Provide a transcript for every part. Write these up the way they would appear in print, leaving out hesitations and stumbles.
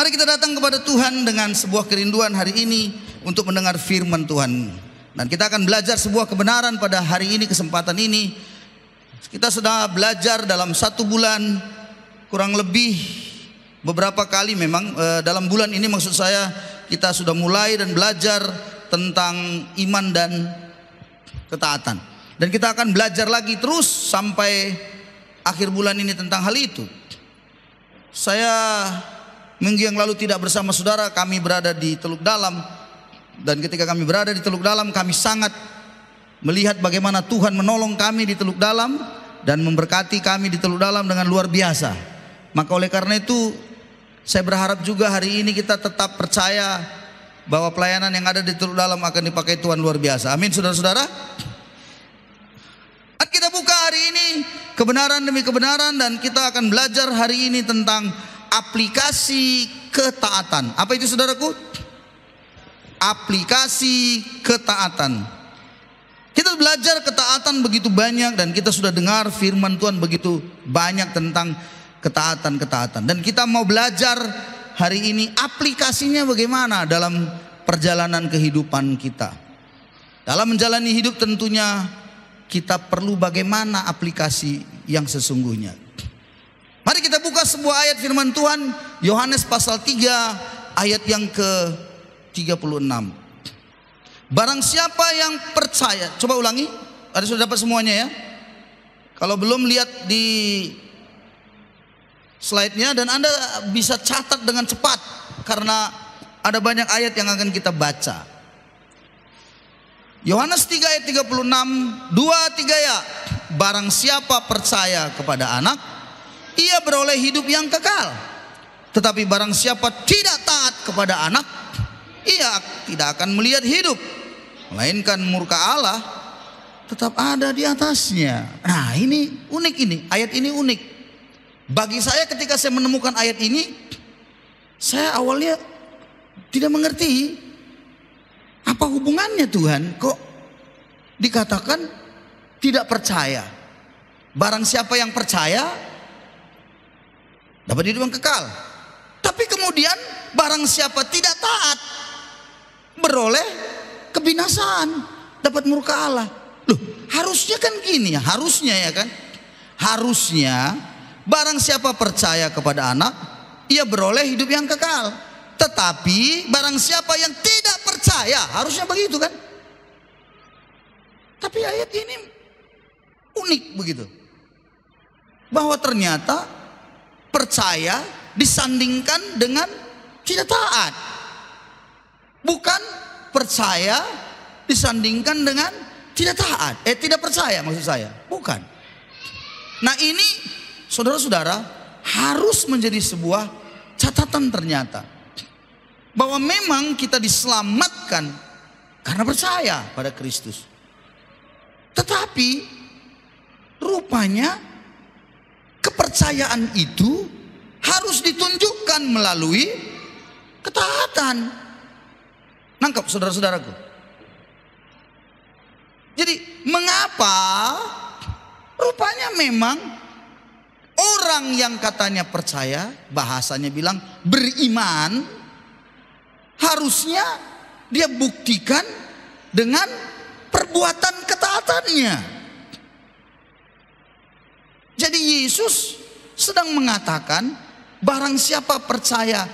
Mari kita datang kepada Tuhan dengan sebuah kerinduan hari ini untuk mendengar firman Tuhan. Dan kita akan belajar sebuah kebenaran pada hari ini, kesempatan ini. Kita sudah belajar dalam 1 bulan, kurang lebih beberapa kali memang. Dalam bulan ini maksud saya, kita sudah mulai dan belajar tentang iman dan ketaatan. Dan kita akan belajar lagi terus sampai akhir bulan ini tentang hal itu. Saya minggu yang lalu tidak bersama saudara, kami berada di Teluk Dalam. Dan ketika kami berada di Teluk Dalam, kami sangat melihat bagaimana Tuhan menolong kami di Teluk Dalam dan memberkati kami di Teluk Dalam dengan luar biasa. Maka oleh karena itu, saya berharap juga hari ini kita tetap percaya bahwa pelayanan yang ada di Teluk Dalam akan dipakai Tuhan luar biasa. Amin, saudara-saudara. Kita buka hari ini kebenaran demi kebenaran, dan kita akan belajar hari ini tentang aplikasi ketaatan. Apa itu, saudaraku? Aplikasi ketaatan. Kita belajar ketaatan begitu banyak, dan kita sudah dengar firman Tuhan begitu banyak tentang ketaatan. Dan kita mau belajar hari ini aplikasinya bagaimana dalam perjalanan kehidupan kita. Dalam menjalani hidup tentunya kita perlu bagaimana aplikasi yang sesungguhnya. Mari kita buka sebuah ayat firman Tuhan, Yohanes pasal 3 ayat yang ke-36. Barang siapa yang percaya, coba ulangi, ada sudah dapat semuanya ya? Kalau belum, lihat di slide-nya dan Anda bisa catat dengan cepat karena ada banyak ayat yang akan kita baca. Yohanes 3 ayat 36, 2-3 ya. Barang siapa percaya kepada anak, ia beroleh hidup yang kekal. Tetapi barang siapa tidak taat kepada anak, ia tidak akan melihat hidup, melainkan murka Allah tetap ada di atasnya. Nah, ini unik, ini ayat ini unik. Bagi saya ketika saya menemukan ayat ini, saya awalnya tidak mengerti apa hubungannya Tuhan kok dikatakan tidak percaya. Barang siapa yang percaya dapat hidup yang kekal. Tapi kemudian barang siapa tidak taat beroleh kebinasaan, dapat murka Allah. Loh, harusnya kan gini ya, harusnya ya kan? Harusnya barang siapa percaya kepada anak, ia beroleh hidup yang kekal. Tetapi barang siapa yang tidak percaya, harusnya begitu kan? Tapi ayat ini unik begitu, bahwa ternyata percaya disandingkan dengan tidak taat. Bukan percaya disandingkan dengan tidak taat. Tidak percaya maksud saya, bukan. Nah ini saudara-saudara harus menjadi sebuah catatan ternyata, bahwa memang kita diselamatkan karena percaya pada Kristus. Tetapi rupanya kepercayaan itu harus ditunjukkan melalui ketaatan. Nangkap saudara-saudaraku? Jadi mengapa rupanya memang orang yang katanya percaya, bahasanya bilang beriman, harusnya dia buktikan dengan perbuatan ketaatannya. Jadi Yesus sedang mengatakan, barang siapa percaya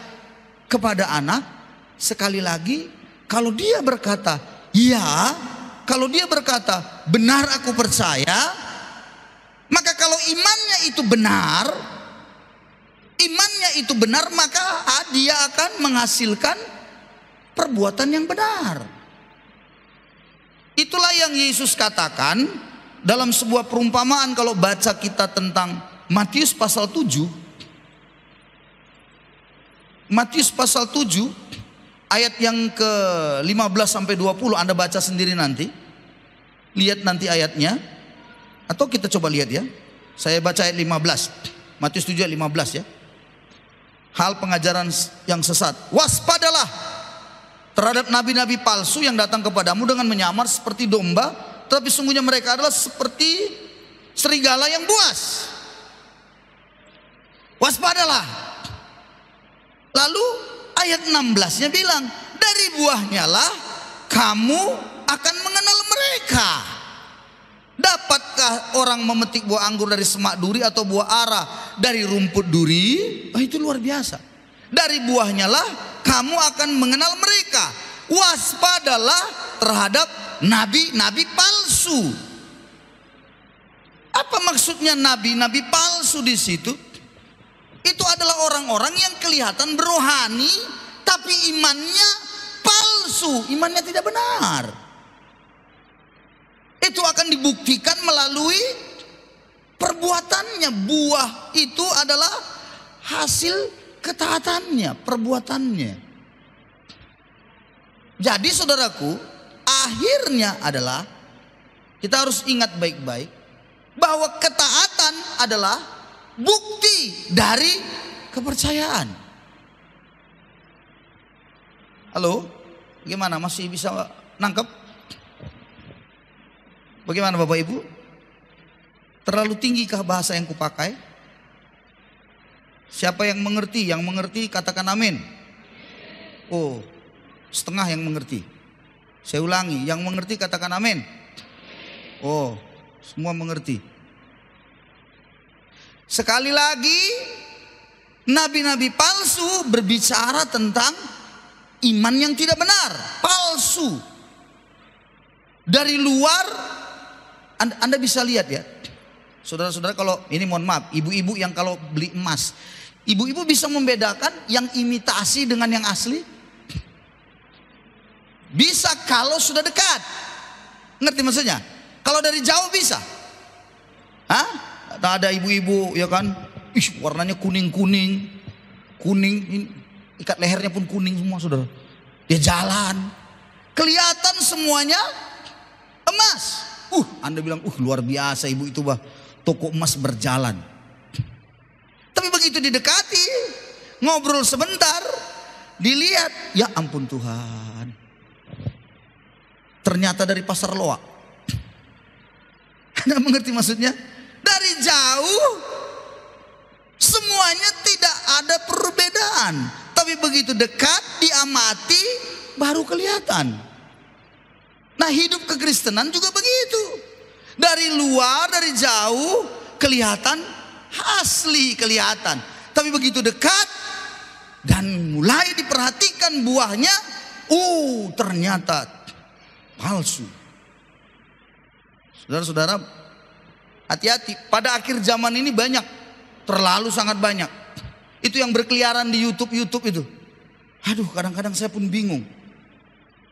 kepada anak, sekali lagi, kalau dia berkata ya, kalau dia berkata benar aku percaya, maka kalau imannya itu benar, maka dia akan menghasilkan perbuatan yang benar. Itulah yang Yesus katakan dalam sebuah perumpamaan. Kalau baca kita tentang Matius pasal 7, Matius pasal 7 ayat yang ke-15 sampai 20, Anda baca sendiri nanti. Lihat nanti ayatnya, atau kita coba lihat ya. Saya baca ayat 15. Matius 7 ayat 15 ya. Hal pengajaran yang sesat. Waspadalah terhadap nabi-nabi palsu yang datang kepadamu dengan menyamar seperti domba, tetapi sungguhnya mereka adalah seperti serigala yang buas. Waspadalah. Lalu Ayat 16-nya bilang, dari buahnya lah kamu akan mengenal mereka. Dapatkah orang memetik buah anggur dari semak duri atau buah ara dari rumput duri? Itu luar biasa. Dari buahnya lah kamu akan mengenal mereka. Waspadalah terhadap nabi-nabi palsu. Apa maksudnya nabi-nabi palsu di situ? Itu adalah orang-orang yang kelihatan berohani, tapi imannya palsu, imannya tidak benar. Itu akan dibuktikan melalui perbuatannya. Buah itu adalah hasil ketaatannya, perbuatannya. Jadi saudaraku, akhirnya adalah kita harus ingat baik-baik bahwa ketaatan adalah bukti dari kepercayaan. Halo, gimana? Masih bisa nangkep? Bagaimana Bapak Ibu? Terlalu tinggikah bahasa yang kupakai? Siapa yang mengerti? Yang mengerti katakan amin. Oh, setengah yang mengerti. Saya ulangi, yang mengerti katakan amin. Oh, semua mengerti. Sekali lagi, nabi-nabi palsu berbicara tentang iman yang tidak benar, palsu. Dari luar, Anda bisa lihat ya, saudara-saudara, kalau ini mohon maaf, ibu-ibu yang kalau beli emas, ibu-ibu bisa membedakan yang imitasi dengan yang asli? Bisa kalau sudah dekat. Ngerti maksudnya? Kalau dari jauh bisa. Hah? Ada ibu-ibu ya kan, warnanya kuning-kuning, kuning, ikat lehernya pun kuning semua saudara. Dia jalan, kelihatan semuanya emas. Anda bilang, luar biasa ibu itu bah, toko emas berjalan. Tapi begitu didekati, ngobrol sebentar, dilihat, ya ampun Tuhan, ternyata dari pasar loak. Anda mengerti maksudnya? Dari jauh semuanya tidak ada perbedaan, tapi begitu dekat diamati baru kelihatan. Nah, hidup kekristenan juga begitu. Dari luar, dari jauh kelihatan asli, kelihatan, tapi begitu dekat dan mulai diperhatikan buahnya, ternyata palsu. Saudara-saudara, hati-hati, pada akhir zaman ini banyak, terlalu sangat banyak. Itu yang berkeliaran di YouTube itu. Aduh, kadang-kadang saya pun bingung.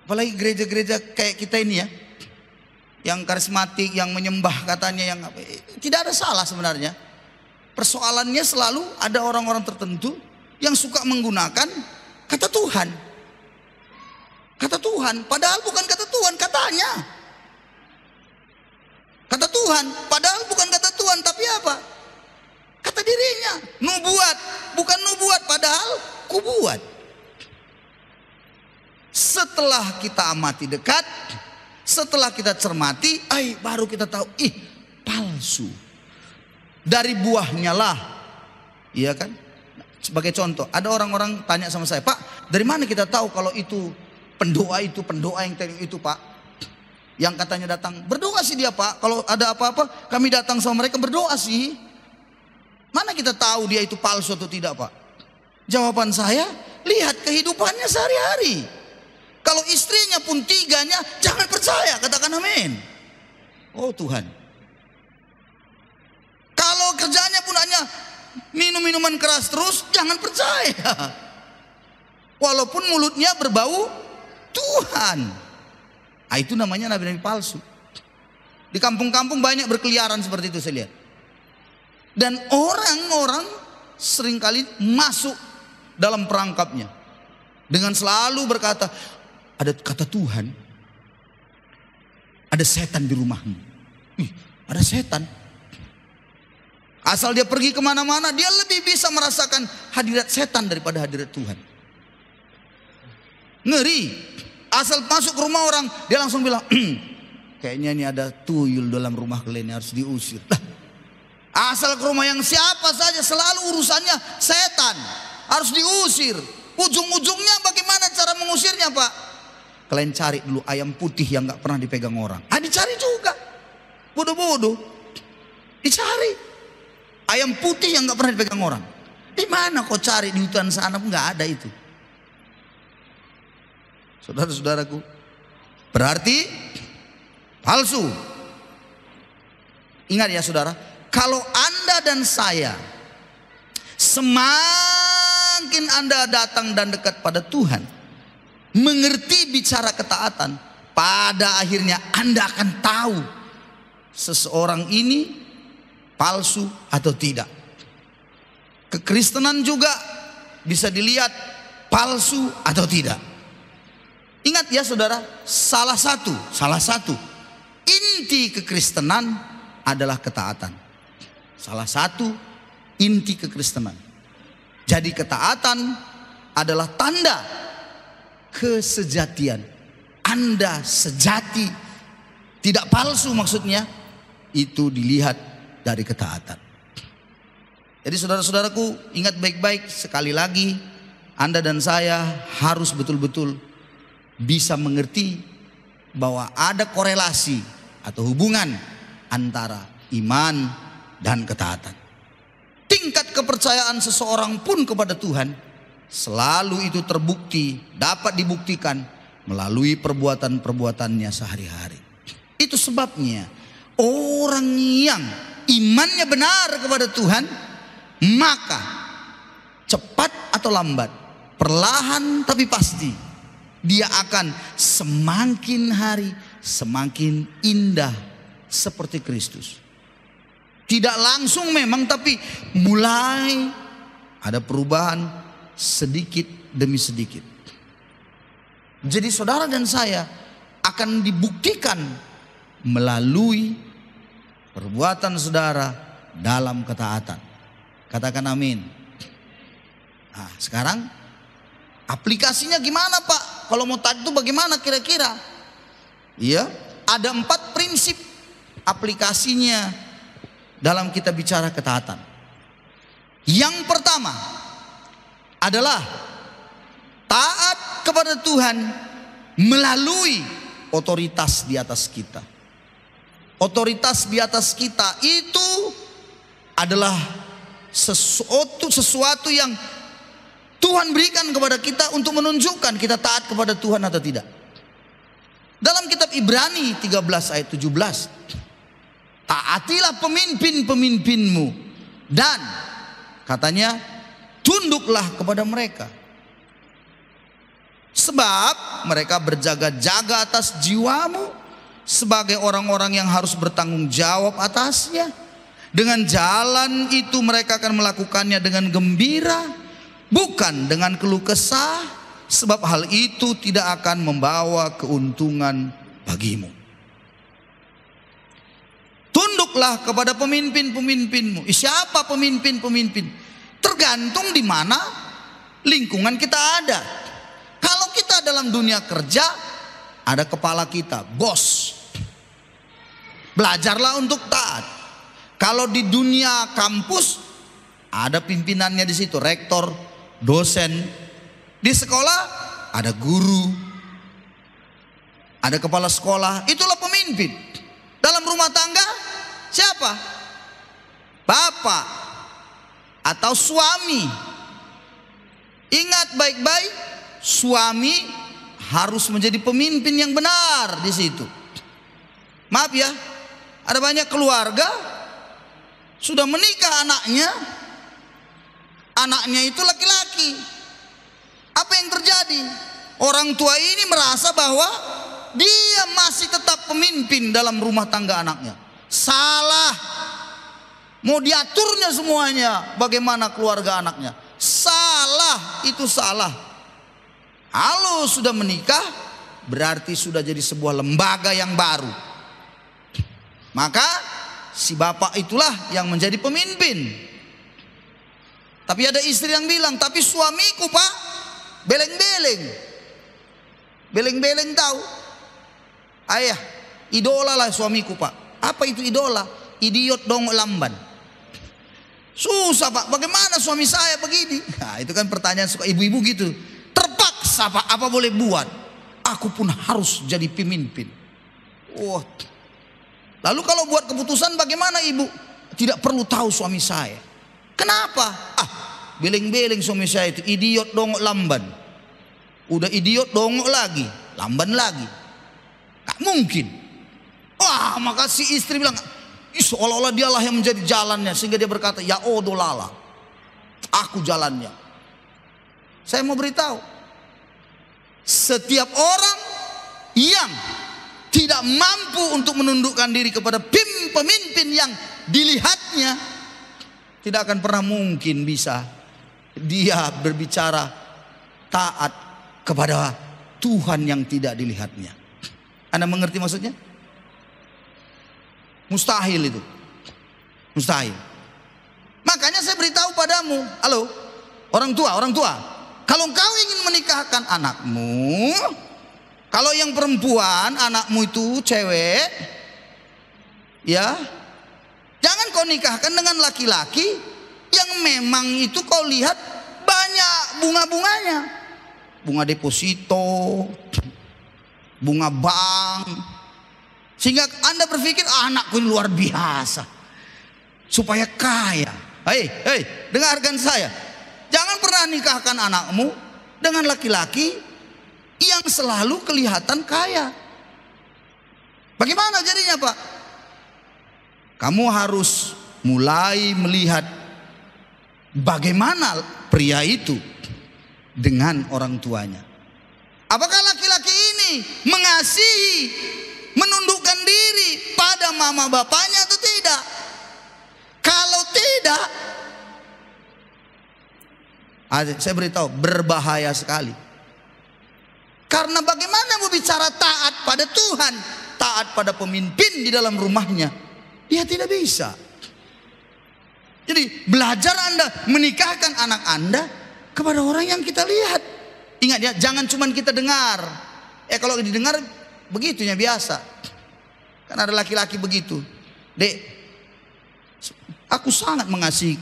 Apalagi gereja-gereja kayak kita ini ya, yang karismatik, yang menyembah katanya, yang tidak ada salah sebenarnya. Persoalannya selalu ada orang-orang tertentu yang suka menggunakan kata Tuhan. Kata Tuhan, padahal bukan kata Tuhan, katanya. Kata Tuhan, padahal bukan kata Tuhan, tapi apa? Kata dirinya. Nubuat, bukan nubuat, padahal kubuat. Setelah kita amati dekat, setelah kita cermati, baru kita tahu, palsu. Dari buahnya lah, iya kan? Sebagai contoh, ada orang-orang tanya sama saya, Pak, dari mana kita tahu kalau itu pendoa yang tadi itu Pak? Yang katanya datang, berdoa sih dia Pak. Kalau ada apa-apa kami datang sama mereka berdoa sih. Mana kita tahu dia itu palsu atau tidak Pak? Jawaban saya, lihat kehidupannya sehari-hari. Kalau istrinya pun 3-nya, jangan percaya, katakan amin. Oh Tuhan. Kalau kerjanya pun hanya minum minuman keras terus, jangan percaya. Walaupun mulutnya berbau Tuhan. Itu namanya nabi-nabi palsu. Di kampung-kampung banyak berkeliaran seperti itu saya lihat. Dan orang-orang seringkali masuk dalam perangkapnya dengan selalu berkata, ada kata Tuhan, ada setan di rumahmu. Ada setan. Asal dia pergi kemana-mana, dia lebih bisa merasakan hadirat setan daripada hadirat Tuhan. Ngeri. Asal masuk ke rumah orang, dia langsung bilang, kayaknya ini ada tuyul dalam rumah kalian, harus diusir. Asal ke rumah yang siapa saja, selalu urusannya setan, harus diusir. Ujung-ujungnya bagaimana cara mengusirnya, Pak? Kalian cari dulu ayam putih yang gak pernah dipegang orang. Dicari juga. Bodoh-bodoh. Dicari. Ayam putih yang gak pernah dipegang orang. Di mana kau cari di hutan sana pun gak ada itu. Saudara-saudaraku, berarti palsu. Ingat ya saudara, kalau Anda dan saya semakin Anda datang dan dekat pada Tuhan, mengerti bicara ketaatan, pada akhirnya Anda akan tahu seseorang ini palsu atau tidak. Kekristenan juga bisa dilihat palsu atau tidak. Ingat ya saudara, salah satu inti kekristenan adalah ketaatan. Salah satu inti kekristenan. Jadi ketaatan adalah tanda kesejatian. Anda sejati, tidak palsu maksudnya, itu dilihat dari ketaatan. Jadi saudara-saudaraku, ingat baik-baik, sekali lagi Anda dan saya harus betul-betul bisa mengerti bahwa ada korelasi atau hubungan antara iman dan ketaatan. Tingkat kepercayaan seseorang pun kepada Tuhan selalu itu terbukti, dapat dibuktikan melalui perbuatan-perbuatannya sehari-hari. Itu sebabnya orang yang imannya benar kepada Tuhan, maka cepat atau lambat, perlahan tapi pasti, dia akan semakin hari semakin indah seperti Kristus. Tidak langsung memang, tapi mulai ada perubahan sedikit demi sedikit. Jadi saudara dan saya akan dibuktikan melalui perbuatan saudara dalam ketaatan. Katakan amin. Nah, sekarang aplikasinya gimana, Pak? Kalau mau taat itu bagaimana kira-kira? Iya, ada 4 prinsip aplikasinya dalam kita bicara ketaatan. Yang pertama adalah taat kepada Tuhan melalui otoritas di atas kita. Otoritas di atas kita itu adalah sesuatu yang Tuhan berikan kepada kita untuk menunjukkan kita taat kepada Tuhan atau tidak. Dalam kitab Ibrani 13 ayat 17, taatilah pemimpin-pemimpinmu dan katanya tunduklah kepada mereka, sebab mereka berjaga-jaga atas jiwamu sebagai orang-orang yang harus bertanggung jawab atasnya. Dengan jalan itu mereka akan melakukannya dengan gembira, bukan dengan keluh kesah, sebab hal itu tidak akan membawa keuntungan bagimu. Tunduklah kepada pemimpin-pemimpinmu. Siapa pemimpin-pemimpin? Tergantung di mana lingkungan kita ada. Kalau kita dalam dunia kerja, ada kepala kita, bos. Belajarlah untuk taat. Kalau di dunia kampus, ada pimpinannya di situ, rektor, dosen. Di sekolah ada guru, ada kepala sekolah, itulah pemimpin. Dalam rumah tangga siapa? Bapak atau suami. Ingat baik-baik, suami harus menjadi pemimpin yang benar di situ. Maaf ya, ada banyak keluarga sudah menikah anaknya itu laki-laki. Apa yang terjadi? Orang tua ini merasa bahwa dia masih tetap pemimpin dalam rumah tangga anaknya. Salah. Mau diaturnya semuanya bagaimana keluarga anaknya. Salah, itu salah. Kalau sudah menikah, berarti sudah jadi sebuah lembaga yang baru. Maka si bapak itulah yang menjadi pemimpin. Tapi ada istri yang bilang, tapi suamiku Pak beleng-beleng. Beleng-beleng tahu? Ayah, idola lah suamiku Pak. Apa itu idola? Idiot dong lamban. Susah Pak, bagaimana suami saya begini? Nah, itu kan pertanyaan suka ibu-ibu gitu. Terpaksa Pak, apa boleh buat? Aku pun harus jadi pemimpin. Wah. Lalu kalau buat keputusan bagaimana ibu? Tidak perlu tahu suami saya. Kenapa? Beling-beling suami saya itu idiot, dongok, lamban. Udah idiot, dongok lagi, lamban lagi. Gak mungkin. Wah, maka si istri bilang, seolah-olah dialah yang menjadi jalannya, sehingga dia berkata, ya odolala, aku jalannya. Saya mau beritahu, setiap orang yang tidak mampu untuk menundukkan diri kepada pemimpin yang dilihatnya, tidak akan pernah mungkin bisa dia berbicara taat kepada Tuhan yang tidak dilihatnya. Anda mengerti maksudnya? Mustahil itu. Mustahil. Makanya saya beritahu padamu, halo, orang tua, kalau engkau ingin menikahkan anakmu, kalau yang perempuan, anakmu itu cewek, ya, jangan kau nikahkan dengan laki-laki yang memang itu kau lihat banyak bunga-bunganya. Bunga deposito, bunga bank. Sehingga Anda berpikir anakku ini luar biasa, supaya kaya. Hei, dengarkan saya. Jangan pernah nikahkan anakmu dengan laki-laki yang selalu kelihatan kaya. Bagaimana jadinya Pak? Kamu harus mulai melihat bagaimana pria itu dengan orang tuanya. Apakah laki-laki ini mengasihi, menundukkan diri pada mama bapaknya atau tidak? Kalau tidak, saya beritahu, berbahaya sekali. Karena bagaimana mau bicara taat pada Tuhan, taat pada pemimpin di dalam rumahnya, dia tidak bisa. Jadi belajar Anda menikahkan anak Anda kepada orang yang kita lihat. Ingat ya, jangan cuma kita dengar. Kalau didengar begitunya biasa. Kan ada laki-laki begitu. Dek, aku sangat mengasihi.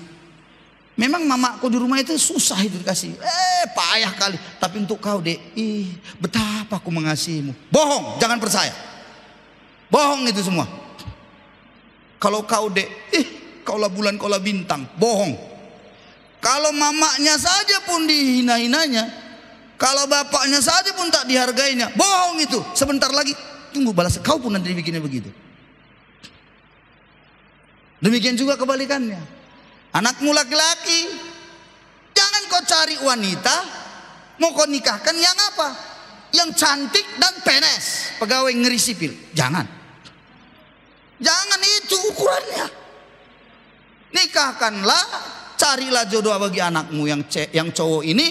Memang mamaku di rumah itu susah itu dikasih. Payah kali. Tapi untuk kau dek, betapa aku mengasihimu. Bohong, jangan percaya. Bohong itu semua. Kalau kau dek, kaulah bulan, kaulah bintang. Bohong. Kalau mamanya saja pun dihina-hinanya, kalau bapaknya saja pun tak dihargainya, bohong itu. Sebentar lagi, tunggu balas. Kau pun nanti dibikinnya begitu. Demikian juga kebalikannya. Anakmu laki-laki, jangan kau cari wanita, mau kau nikahkan yang apa? Yang cantik dan penes, pegawai ngeri sipil. Jangan. Jangan itu ukurannya. Nikahkanlah, carilah jodoh bagi anakmu yang cowok ini.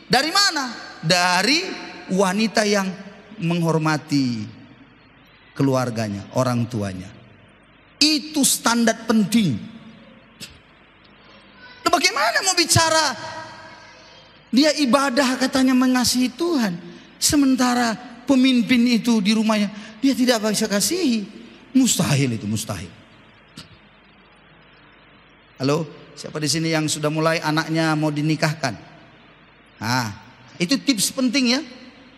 Dari mana? Dari wanita yang menghormati keluarganya, orang tuanya. Itu standar penting. Nah, bagaimana mau bicara dia ibadah katanya mengasihi Tuhan, sementara pemimpin itu di rumahnya dia tidak bisa kasihi? Mustahil itu, mustahil. Halo, siapa di sini yang sudah mulai anaknya mau dinikahkan? Itu tips penting ya.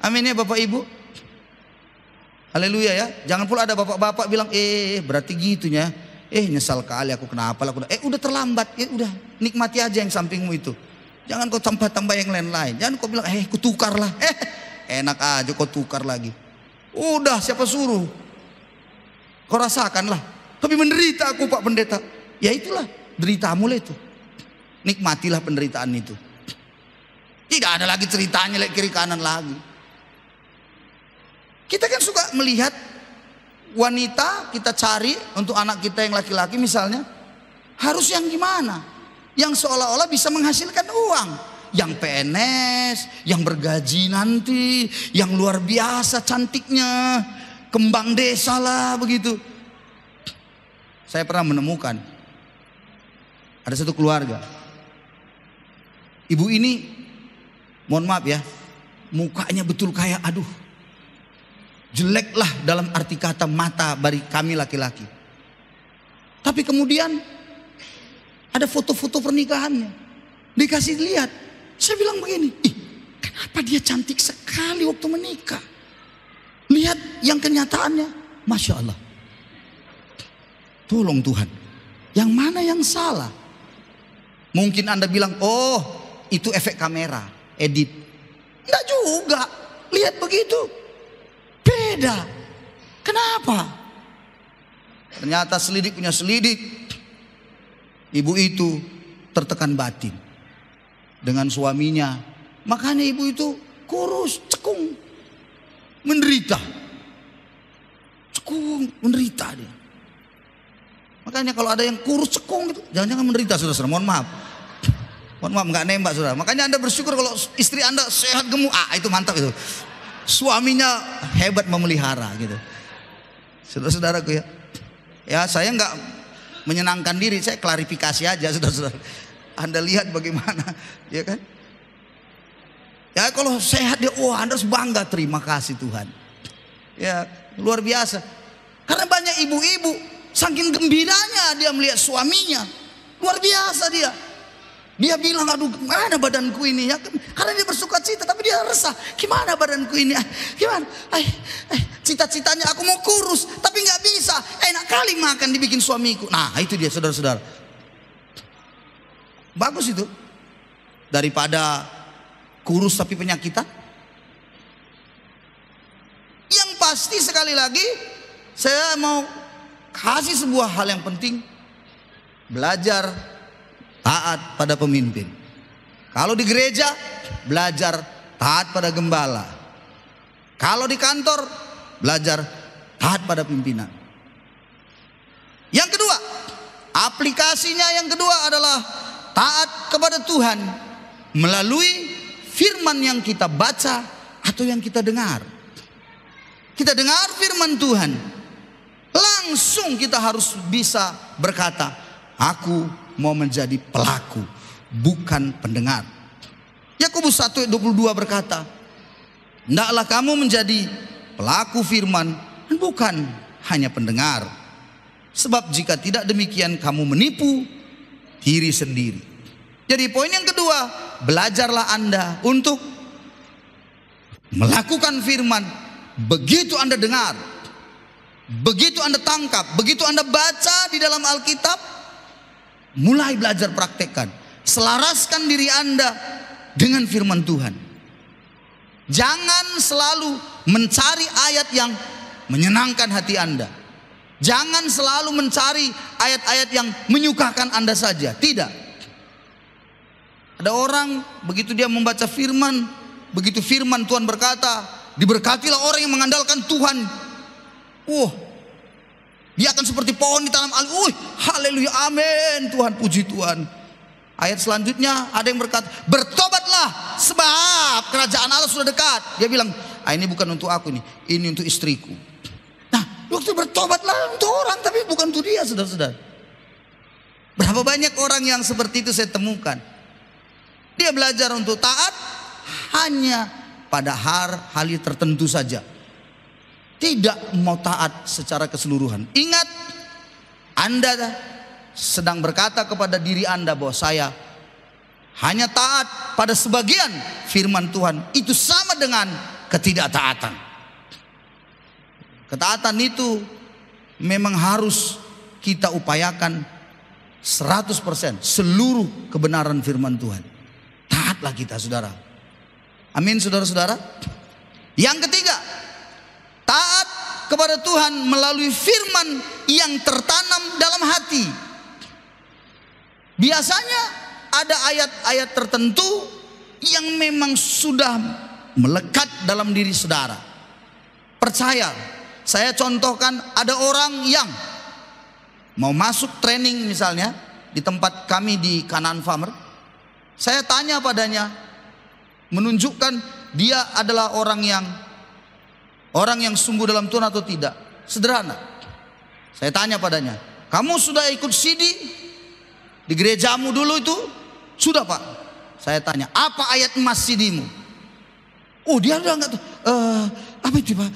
Amin ya Bapak Ibu. Haleluya ya. Jangan pula ada bapak-bapak bilang, berarti gitunya. Nyesal kali aku kenapa lah. Udah terlambat. Udah nikmati aja yang sampingmu itu. Jangan kau tambah-tambah yang lain-lain. Jangan kau bilang, ku tukar lah. Enak aja kau tukar lagi. Udah, siapa suruh? Kau rasakanlah. Tapi menderita aku Pak Pendeta. Ya itulah, deritamu lah itu. Nikmatilah penderitaan itu. Tidak ada lagi ceritanya lagi kiri kanan lagi. Kita kan suka melihat wanita kita cari untuk anak kita yang laki-laki misalnya, harus yang gimana? Yang seolah-olah bisa menghasilkan uang, yang PNS, yang bergaji nanti, yang luar biasa cantiknya, kembang desa lah begitu. Saya pernah menemukan ada satu keluarga. Ibu ini, mohon maaf ya, mukanya betul kayak jelek lah dalam arti kata mata bagi kami laki-laki. Tapi kemudian Ada foto-foto pernikahannya. Dikasih lihat. Saya bilang begini, ih, kenapa dia cantik sekali waktu menikah? Lihat yang kenyataannya, Masya Allah. Tolong Tuhan, yang mana yang salah? Mungkin Anda bilang, oh itu efek kamera, edit. Enggak juga, lihat begitu. Beda. Kenapa? Ternyata selidik punya selidik. Ibu itu tertekan batin dengan suaminya. Makanya ibu itu kurus, cekung, menderita. Cekung, menderita dia. Makanya kalau ada yang kurus cekung gitu, jangan-jangan menderita, saudara-saudara. Mohon maaf. Mohon maaf, nggak nembak, saudara. Makanya Anda bersyukur kalau istri Anda sehat gemuk. Itu mantap itu. Suaminya hebat memelihara gitu. Saudara-saudaraku ya. Ya saya nggak menyenangkan diri, saya klarifikasi aja, saudara-saudara. Anda lihat bagaimana, ya kan? Ya kalau sehat dia, Anda harus bangga, terima kasih Tuhan. Ya luar biasa. Karena banyak ibu-ibu saking gembiranya dia melihat suaminya, luar biasa dia. Dia bilang, aduh gimana badanku ini ya. Karena dia bersuka cita, tapi dia resah. Gimana badanku ini, gimana. Cita-citanya aku mau kurus, tapi gak bisa. Enak kali makan dibikin suamiku. Nah itu dia saudara-saudara. Bagus itu. Daripada kurus tapi penyakitan. Yang pasti sekali lagi, saya mau kasih sebuah hal yang penting. Belajar taat pada pemimpin. Kalau di gereja, belajar taat pada gembala. Kalau di kantor, belajar taat pada pimpinan. Yang kedua, aplikasinya yang kedua adalah taat kepada Tuhan melalui firman yang kita baca atau yang kita dengar. Kita dengar firman Tuhan, langsung kita harus bisa berkata, aku mau menjadi pelaku, bukan pendengar. Yakobus 1:22 berkata, hendaklah kamu menjadi pelaku firman dan bukan hanya pendengar. Sebab jika tidak demikian kamu menipu diri sendiri. Jadi poin yang kedua, belajarlah Anda untuk melakukan firman. Begitu Anda dengar, begitu Anda tangkap, begitu Anda baca di dalam Alkitab, mulai belajar praktekkan. Selaraskan diri Anda dengan firman Tuhan. Jangan selalu mencari ayat yang menyenangkan hati Anda. Jangan selalu mencari ayat-ayat yang menyukakan Anda saja. Tidak. Ada orang begitu dia membaca firman, begitu firman Tuhan berkata, diberkatilah orang yang mengandalkan Tuhan. Dia akan seperti pohon ditanam alih. Haleluya, amin. Tuhan, puji Tuhan. Ayat selanjutnya ada yang berkata, bertobatlah sebab kerajaan Allah sudah dekat. Dia bilang, ini bukan untuk aku ini untuk istriku. Nah, waktu bertobatlah untuk orang, tapi bukan untuk dia, saudara-saudara. Berapa banyak orang yang seperti itu saya temukan. Dia belajar untuk taat hanya pada hal tertentu saja. Tidak mau taat secara keseluruhan. Ingat, Anda sedang berkata kepada diri Anda bahwa saya hanya taat pada sebagian firman Tuhan. Itu sama dengan ketidaktaatan. Ketaatan itu memang harus kita upayakan 100% seluruh kebenaran firman Tuhan. Taatlah kita, saudara. Amin, saudara-saudara. Yang ketiga, taat kepada Tuhan melalui firman yang tertanam dalam hati. Biasanya ada ayat-ayat tertentu yang memang sudah melekat dalam diri saudara. Percaya, saya contohkan ada orang yang mau masuk training misalnya di tempat kami di Kanaan Farmer. Saya tanya padanya, menunjukkan dia adalah orang yang sungguh dalam Tuhan atau tidak. Sederhana. Saya tanya padanya, kamu sudah ikut CD di gerejamu dulu itu? Sudah, Pak. Saya tanya, apa ayat emas CD-mu? Dia udah enggak tahu. Apa itu, Pak?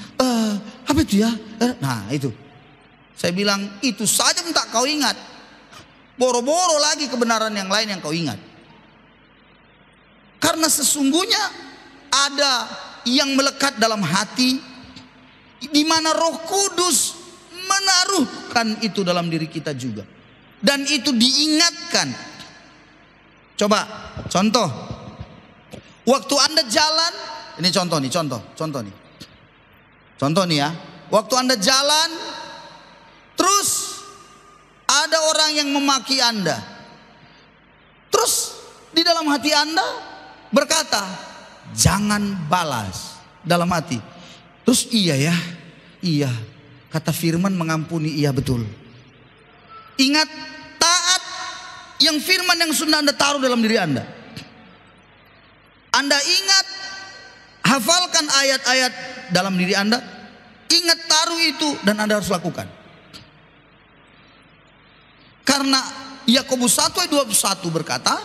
Apa itu ya? Nah, itu. Saya bilang, itu saja tak kau ingat. Boro-boro lagi kebenaran yang lain yang kau ingat. Karena sesungguhnya ada yang melekat dalam hati, di mana Roh Kudus menaruhkan itu dalam diri kita juga. Dan itu diingatkan. Coba contoh. Waktu Anda jalan, ini contoh nih. Contoh nih ya. Waktu Anda jalan, terus ada orang yang memaki Anda. Terus di dalam hati Anda berkata, jangan balas. Dalam hati. Terus iya ya, iya. Kata firman mengampuni, iya betul. Ingat, taat yang firman yang sudah Anda taruh dalam diri Anda. Anda ingat, hafalkan ayat-ayat dalam diri Anda. Ingat, taruh itu dan Anda harus lakukan. Karena Yakobus 1 ayat 21 berkata,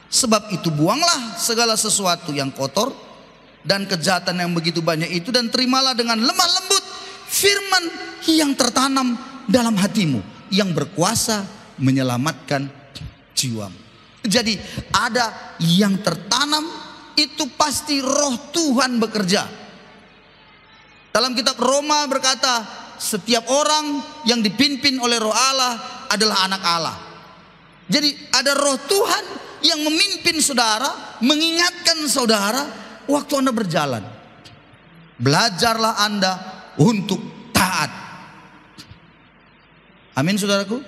sebab itu buanglah segala sesuatu yang kotor dan kejahatan yang begitu banyak itu, dan terimalah dengan lemah lembut firman yang tertanam dalam hatimu, yang berkuasa menyelamatkan jiwamu. Jadi ada yang tertanam, itu pasti roh Tuhan bekerja. Dalam kitab Roma berkata, setiap orang yang dipimpin oleh roh Allah adalah anak Allah. Jadi ada roh Tuhan yang memimpin saudara, mengingatkan saudara waktu Anda berjalan. Belajarlah Anda untuk taat. Amin saudaraku.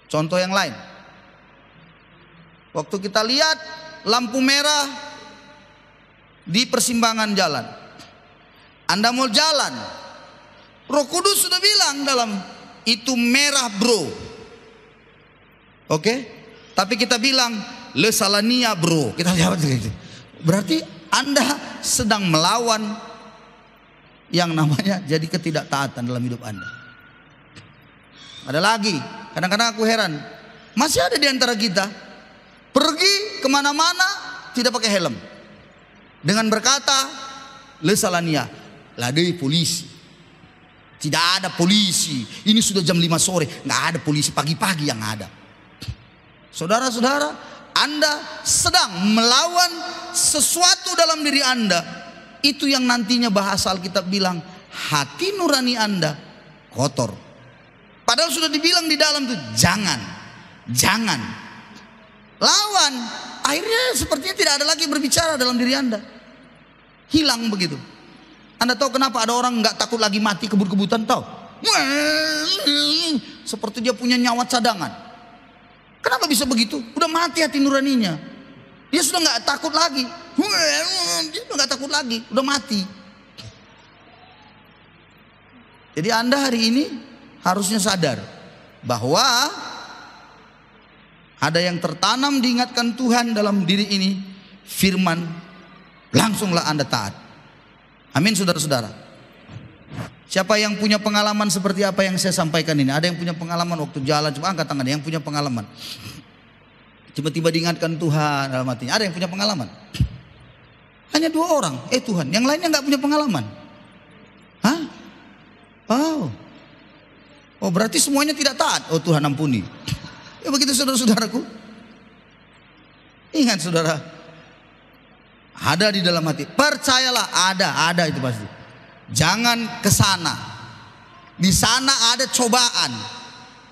Contoh yang lain. Waktu kita lihat lampu merah di persimpangan jalan. Anda mau jalan, Roh Kudus sudah bilang dalam itu merah bro. Oke? Tapi kita bilang le salania bro. Kita jawab gitu. Berarti Anda sedang melawan yang namanya jadi ketidaktaatan dalam hidup Anda. Ada lagi, kadang-kadang aku heran, masih ada di antara kita pergi kemana-mana tidak pakai helm, dengan berkata le salania, ladei polisi. Tidak ada polisi. Ini sudah jam 5 sore, nggak ada polisi, pagi-pagi yang ada. Saudara-saudara, Anda sedang melawan sesuatu dalam diri Anda. Itu yang nantinya bahasa Alkitab bilang hati nurani Anda kotor. Padahal sudah dibilang di dalam tuh jangan lawan. Akhirnya sepertinya tidak ada lagi berbicara dalam diri Anda. Hilang begitu. Anda tahu kenapa ada orang nggak takut lagi mati kebut-kebutan? Tahu? Seperti dia punya nyawa cadangan. Kenapa bisa begitu? Udah mati hati nuraninya. Dia sudah nggak takut lagi. Dia sudah nggak takut lagi. Udah mati. Jadi Anda hari ini harusnya sadar bahwa ada yang tertanam diingatkan Tuhan dalam diri ini. Firman, langsunglah Anda taat. Amin saudara-saudara. Siapa yang punya pengalaman seperti apa yang saya sampaikan ini? Ada yang punya pengalaman waktu jalan? Coba angkat tangan yang punya pengalaman. Tiba-tiba diingatkan Tuhan dalam hatinya. Ada yang punya pengalaman? Hanya 2 orang. Tuhan, yang lainnya nggak punya pengalaman. Hah? Oh berarti semuanya tidak taat. Oh Tuhan ampuni. Ya begitu saudara-saudaraku. Ingat saudara, ada di dalam hati. Percayalah ada itu pasti. Jangan ke sana. Di sana ada cobaan.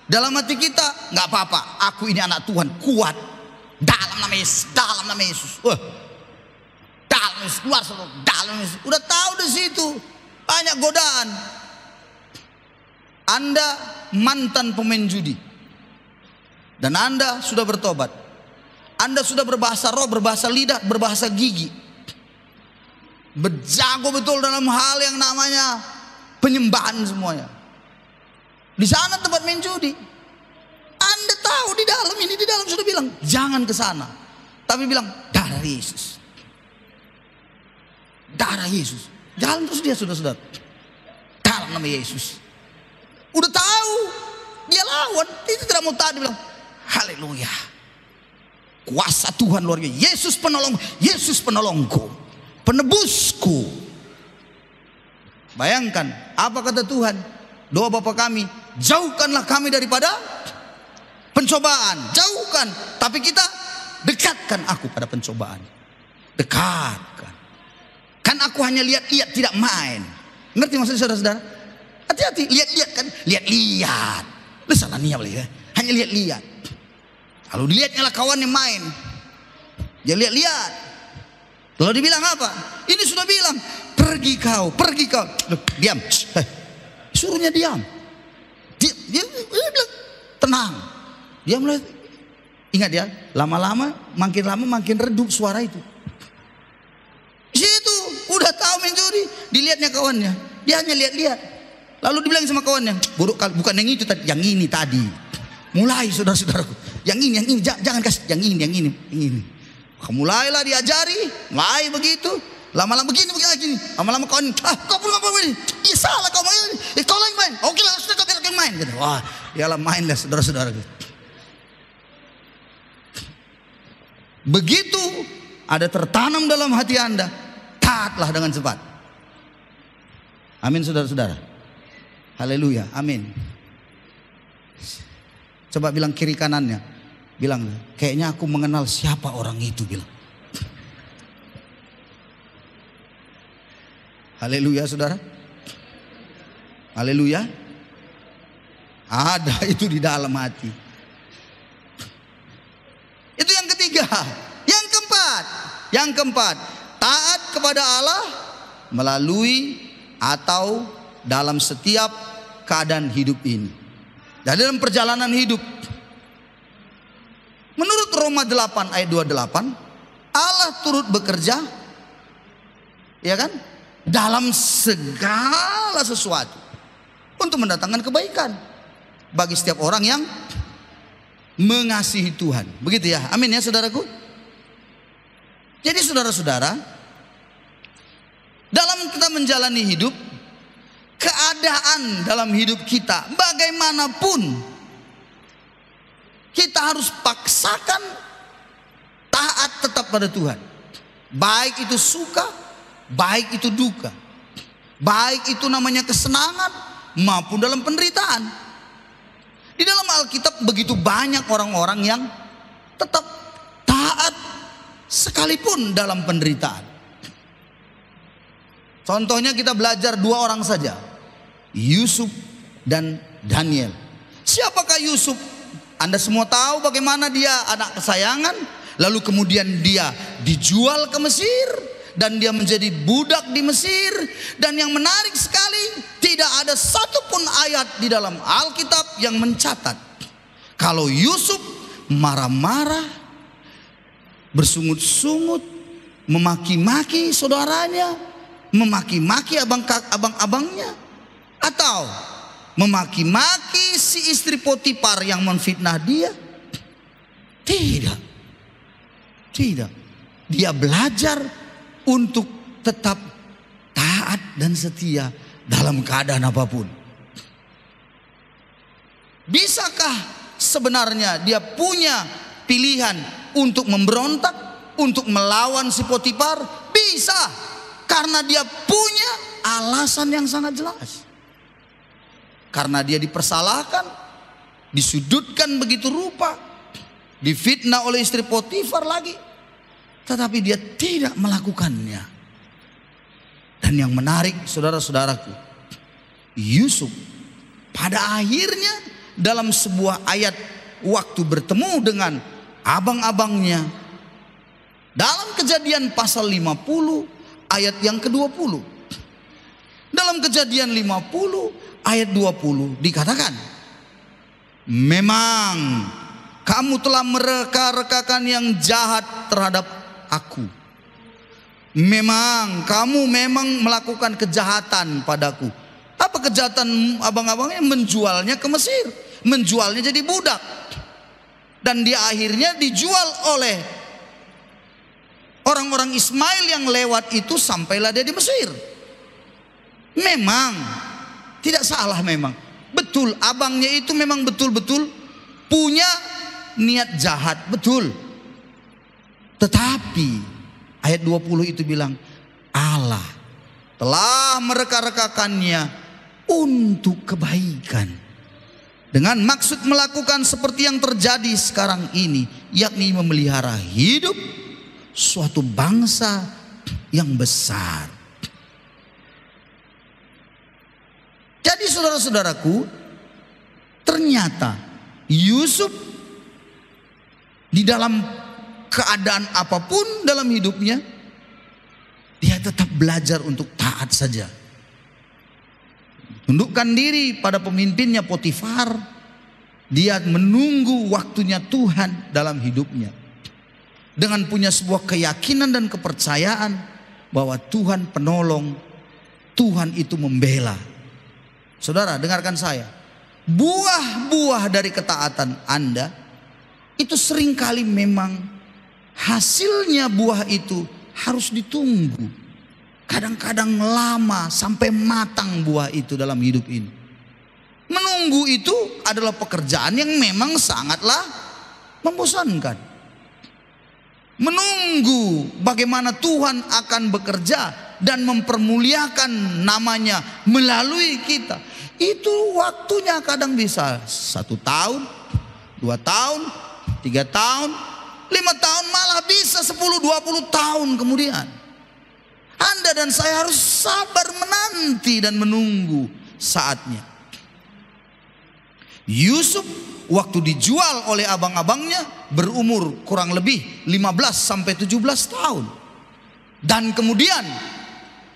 Dalam hati kita nggak apa-apa. Aku ini anak Tuhan, kuat. Dalam nama Yesus, dalam nama Yesus. Dalam Yesus, keluar selalu. Dalam Yesus. Udah tahu di situ banyak godaan. Anda mantan pemain judi. Dan Anda sudah bertobat. Anda sudah berbahasa roh, berbahasa lidah, berbahasa gigi. Berjago betul dalam hal yang namanya penyembahan semuanya. Di sana tempat main judi. Anda tahu di dalam sudah bilang jangan ke sana. Tapi bilang darah Yesus. Darah Yesus. Jalan terus dia saudara-saudara. Dalam nama Yesus. Udah tahu dia lawan, itu tidak mau tahu, dia bilang haleluya. Kuasa Tuhan luar biasa. Yesus penolong, Yesus penolongku, penebusku. Bayangkan apa kata Tuhan? Doa Bapa kami, jauhkanlah kami daripada pencobaan. Jauhkan, tapi kita dekatkan aku pada pencobaan. Dekatkan. Kan aku hanya lihat-lihat, tidak main. Ngerti maksudnya saudara-saudara? Hati-hati, lihat-lihat kan. Lihat-lihat. Lu salah niat ya. Hanya lihat-lihat. Lalu dilihatnya lah kawannya main. Dia lihat-lihat. Lalu dibilang apa? Ini sudah bilang, pergi kau, pergi kau. Loh, diam. Suruhnya diam. Dia bilang, tenang. Dia mulai, ingat ya, lama-lama, makin redup suara itu. Situ, udah tahu mencuri, dilihatnya kawannya. Dia hanya lihat-lihat. Lalu dibilang sama kawannya, buruk, bukan yang itu tadi, yang ini tadi. Mulai saudara-saudaraku, yang ini, jangan kasih, yang ini. Mulailah diajari, mulai begitu. Lama-lama begini. Lama-lama kawan, kau pun ngapa begini? Iya salah kau main, kau lagi main. Oke lah, sudah kau yang main. Gitu. Wah, ialah main lah saudara-saudaraku. Begitu ada tertanam dalam hati Anda, taatlah dengan cepat. Amin saudara-saudara. Haleluya, amin. Coba bilang kiri kanannya, bilang, kayaknya aku mengenal siapa orang itu, bilang. Haleluya saudara. Haleluya. Ada itu di dalam hati. Itu yang ketiga. Yang keempat, taat kepada Allah melalui atau dalam setiap keadaan hidup ini. Dan dalam perjalanan hidup, menurut Roma 8 ayat 28, Allah turut bekerja, ya kan, dalam segala sesuatu untuk mendatangkan kebaikan bagi setiap orang yang mengasihi Tuhan. Begitu ya, amin ya saudaraku. Jadi saudara-saudara, dalam kita menjalani hidup, keadaan dalam hidup kita bagaimanapun, kita harus paksakan taat tetap pada Tuhan. Baik itu suka, baik itu duka, baik itu namanya kesenangan maupun dalam penderitaan. Di dalam Alkitab begitu banyak orang-orang yang tetap taat sekalipun dalam penderitaan. Contohnya kita belajar dua orang saja, Yusuf dan Daniel. Siapakah Yusuf? Anda semua tahu bagaimana dia anak kesayangan, lalu kemudian dia dijual ke Mesir dan dia menjadi budak di Mesir. Dan yang menarik sekali, tidak ada satupun ayat di dalam Alkitab yang mencatat kalau Yusuf marah-marah, bersungut-sungut, memaki-maki saudaranya, memaki-maki abang-abangnya, atau memaki-maki si istri Potifar yang menfitnah dia. Tidak. Dia belajar untuk tetap taat dan setia dalam keadaan apapun. Bisakah sebenarnya dia punya pilihan untuk memberontak, untuk melawan si Potifar? Bisa, karena dia punya alasan yang sangat jelas. Karena dia dipersalahkan, disudutkan begitu rupa, difitnah oleh istri Potifar lagi, tetapi dia tidak melakukannya. Dan yang menarik saudara-saudaraku, Yusuf pada akhirnya dalam sebuah ayat waktu bertemu dengan abang-abangnya, dalam Kejadian pasal 50 ayat yang ke-20. Dalam Kejadian 50 ayat 20 dikatakan, memang kamu telah mereka-rekakan yang jahat terhadap aku. Memang kamu melakukan kejahatan padaku. Apa kejahatan abang-abangnya? Menjualnya ke Mesir, menjualnya jadi budak. Dan dia akhirnya dijual oleh orang-orang Ismail yang lewat itu, sampailah dia di Mesir. Memang tidak salah, memang betul abangnya itu memang betul-betul punya niat jahat, betul. Tetapi ayat 20 itu bilang Allah telah mereka-rekakannya untuk kebaikan. Dengan maksud melakukan seperti yang terjadi sekarang ini, yakni memelihara hidup suatu bangsa yang besar. Jadi saudara-saudaraku, ternyata Yusuf di dalam keadaan apapun dalam hidupnya, dia tetap belajar untuk taat saja. Tundukkan diri pada pemimpinnya Potifar. Dia menunggu waktunya Tuhan dalam hidupnya, dengan punya sebuah keyakinan dan kepercayaan bahwa Tuhan penolong, Tuhan itu membela. Saudara, dengarkan saya. Buah-buah dari ketaatan Anda itu seringkali memang hasilnya buah itu harus ditunggu. Kadang-kadang lama sampai matang buah itu dalam hidup ini. Menunggu itu adalah pekerjaan yang memang sangatlah membosankan. Menunggu bagaimana Tuhan akan bekerja dan mempermuliakan namanya melalui kita, itu waktunya kadang bisa 1 tahun, 2 tahun, 3 tahun, 5 tahun, malah bisa 10-20 tahun kemudian. Anda dan saya harus sabar menanti dan menunggu saatnya. Yusuf waktu dijual oleh abang-abangnya berumur kurang lebih 15-17 tahun. Dan kemudian